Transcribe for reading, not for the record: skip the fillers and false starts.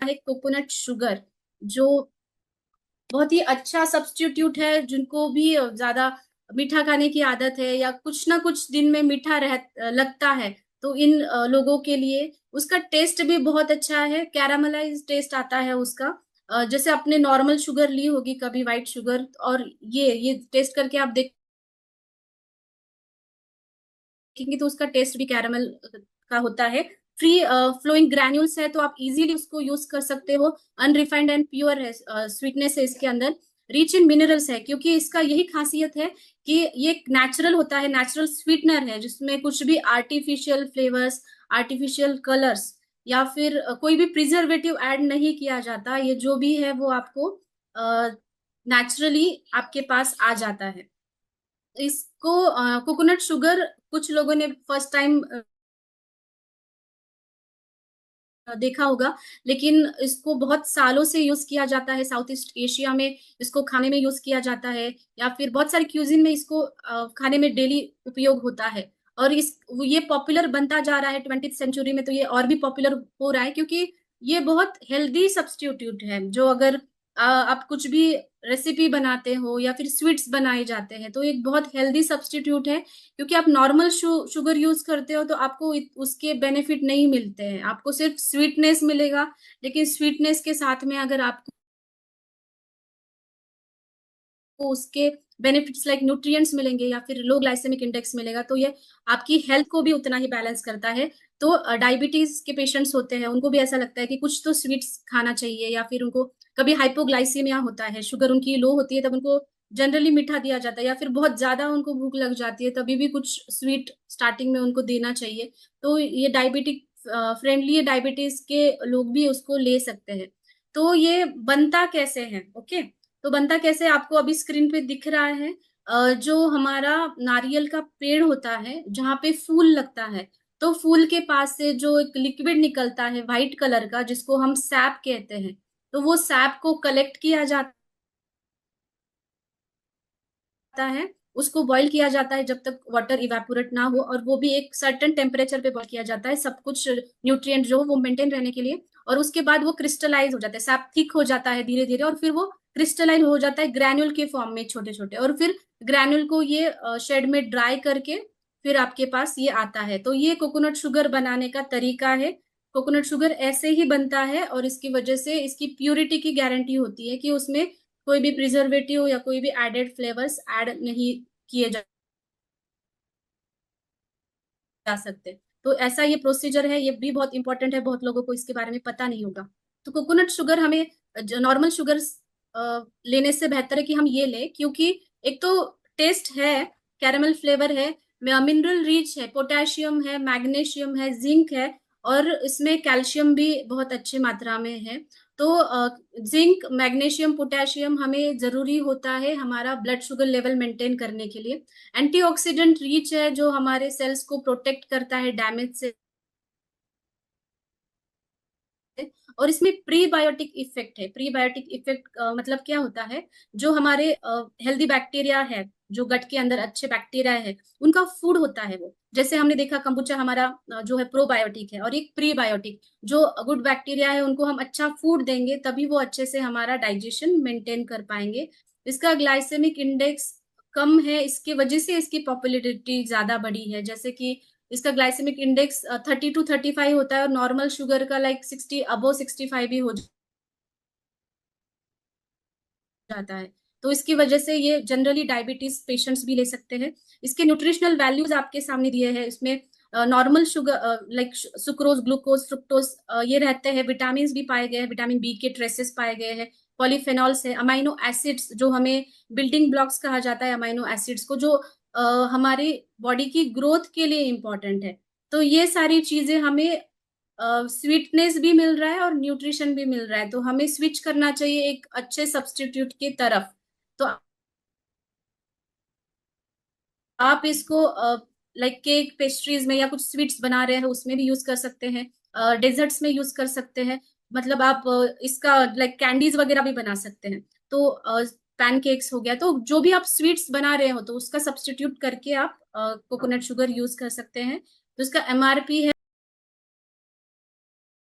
है coconut sugar, जो बहुत ही अच्छा सब्स्टिट्यूट है। जिनको भी ज्यादा मीठा खाने की आदत है या कुछ ना कुछ दिन में मीठा लगता है, तो इन लोगों के लिए उसका टेस्ट भी बहुत अच्छा है। कैरामलाइज टेस्ट आता है उसका। जैसे आपने नॉर्मल शुगर ली होगी कभी, वाइट शुगर, और ये टेस्ट करके आप देखेंगे तो उसका टेस्ट भी कैरामल का होता है। फ्री फ्लोइंग ग्रैन्यूल्स है, तो आप इजीली उसको यूज कर सकते हो। अनरिफाइंड एंड प्योर है, स्वीटनेस है इसके अंदर। रिच इन मिनरल्स है, क्योंकि इसका यही खासियत है कि ये नेचुरल होता है, नेचुरल स्वीटनर है, जिसमें कुछ भी आर्टिफिशियल फ्लेवर्स, आर्टिफिशियल कलर्स या फिर कोई भी प्रिजर्वेटिव ऐड नहीं किया जाता। ये जो भी है वो आपको नेचुरली आपके पास आ जाता है। इसको कोकोनट शुगर कुछ लोगों ने फर्स्ट टाइम देखा होगा, लेकिन इसको बहुत सालों से यूज किया जाता है। साउथ ईस्ट एशिया में इसको खाने में यूज किया जाता है, या फिर बहुत सारे क्यूजिन में इसको खाने में डेली उपयोग होता है। और ये पॉपुलर बनता जा रहा है 20th सेंचुरी में, तो ये और भी पॉपुलर हो रहा है, क्योंकि ये बहुत हेल्दी सब्स्टिट्यूट है। जो अगर आप कुछ भी रेसिपी बनाते हो या फिर स्वीट्स बनाए जाते हैं, तो एक बहुत हेल्दी सब्स्टिट्यूट है। क्योंकि आप नॉर्मल शुगर यूज करते हो तो आपको उसके बेनिफिट नहीं मिलते हैं, आपको सिर्फ स्वीटनेस मिलेगा। लेकिन स्वीटनेस के साथ में अगर आपको उसके बेनिफिट्स लाइक न्यूट्रिएंट्स मिलेंगे या फिर लो ग्लाइसेमिक इंडेक्स मिलेगा, तो ये आपकी हेल्थ को भी उतना ही बैलेंस करता है। तो डायबिटीज के पेशेंट्स होते हैं, उनको भी ऐसा लगता है कि कुछ तो स्वीट्स खाना चाहिए, या फिर उनको कभी हाइपोग्लाइसीमिया होता है, शुगर उनकी लो होती है, तब उनको जनरली मीठा दिया जाता है, या फिर बहुत ज्यादा उनको भूख लग जाती है, तभी भी कुछ स्वीट स्टार्टिंग में उनको देना चाहिए। तो ये डायबिटिक फ्रेंडली है, डायबिटीज के लोग भी उसको ले सकते हैं। तो ये बनता कैसे है, ओके? तो बनता कैसे आपको अभी स्क्रीन पे दिख रहा है। जो हमारा नारियल का पेड़ होता है, जहां पे फूल लगता है, तो फूल के पास से जो एक लिक्विड निकलता है व्हाइट कलर का, जिसको हम सैप कहते हैं, तो वो सैप को कलेक्ट किया जाता है। उसको बॉईल किया जाता है जब तक वाटर इवेपोरेट ना हो, और वो भी एक सर्टेन टेम्परेचर पे बॉईल किया जाता है, सब कुछ न्यूट्रिएंट जो वो मेंटेन रहने के लिए। और उसके बाद वो क्रिस्टलाइज हो जाता है, सैप थिक हो जाता है धीरे धीरे, और फिर वो क्रिस्टलाइन हो जाता है ग्रैन्यूल के फॉर्म में, छोटे छोटे। और फिर ग्रैन्यूल को ये शेड में ड्राई करके फिर आपके पास ये आता है। तो ये कोकोनट शुगर बनाने का तरीका है। कोकोनट शुगर ऐसे ही बनता है, और इसकी वजह से इसकी प्यूरिटी की गारंटी होती है कि उसमें कोई भी प्रिजर्वेटिव या कोई भी एडेड फ्लेवर्स ऐड नहीं किए जा सकते। तो ऐसा ये प्रोसीजर है, ये भी बहुत इंपॉर्टेंट है, बहुत लोगों को इसके बारे में पता नहीं होगा। तो कोकोनट शुगर हमें नॉर्मल शुगर लेने से बेहतर है कि हम ये लें, क्योंकि एक तो टेस्ट है, कैरेमल फ्लेवर है, मिनरल रिच है, पोटेशियम है, मैग्नीशियम है, जिंक है, और इसमें कैल्शियम भी बहुत अच्छी मात्रा में है। तो जिंक, मैग्नीशियम, पोटेशियम हमें जरूरी होता है हमारा ब्लड शुगर लेवल मेंटेन करने के लिए। एंटीऑक्सीडेंट रिच है, जो हमारे सेल्स को प्रोटेक्ट करता है डैमेज से। और इसमें प्रीबायोटिक इफेक्ट है। प्रीबायोटिक इफेक्ट मतलब क्या होता है? जो हमारे हेल्दी बैक्टीरिया है, जो गट के अंदर अच्छे बैक्टीरिया है, उनका फूड होता है वो। जैसे हमने देखा कंबुचा हमारा जो है प्रोबायोटिक है, और एक प्रीबायोटिक, जो गुड बैक्टीरिया है उनको हम अच्छा फूड देंगे तभी वो अच्छे से हमारा डाइजेशन मेंटेन कर पाएंगे। इसका ग्लाइसेमिक इंडेक्स कम है, इसकी वजह से इसकी पॉपुलैरिटी ज्यादा बढ़ी है। जैसे कि इसका ग्लाइसेमिक इंडेक्स 30 to 35 होता है, और नॉर्मल शुगर का लाइक 60 अबो 65 भी हो जाता है। तो इसकी वजह से ये जनरली डायबिटीज पेशेंट्स भी ले सकते हैं। इसके न्यूट्रिशनल वैल्यूज आपके सामने दिए हैं। इसमें normal sugar like sucrose, glucose, fructose ये रहते हैं। विटामिन भी पाए गए हैं, विटामिन बी के ट्रेसेस पाए गए हैं, पॉलीफेनॉल्स है, अमाइनो एसिड्स जो हमें बिल्डिंग ब्लॉक्स कहा जाता है, अमाइनो एसिड्स को, जो हमारी बॉडी की ग्रोथ के लिए इंपॉर्टेंट है। तो ये सारी चीजें हमें स्वीटनेस भी मिल रहा है और न्यूट्रिशन भी मिल रहा है, तो हमें स्विच करना चाहिए एक अच्छे सब्स्टिट्यूट की तरफ। तो आप इसको लाइक केक, पेस्ट्रीज में या कुछ स्वीट्स बना रहे हैं उसमें भी यूज कर सकते हैं, डेजर्ट्स में यूज कर सकते हैं। मतलब आप इसका लाइक कैंडीज वगैरह भी बना सकते हैं। तो पैनकेक्स हो गया, तो जो भी आप स्वीट्स बना रहे हो तो उसका सब्स्टिट्यूट करके आप कोकोनट शुगर यूज कर सकते हैं। तो इसका एमआरपी है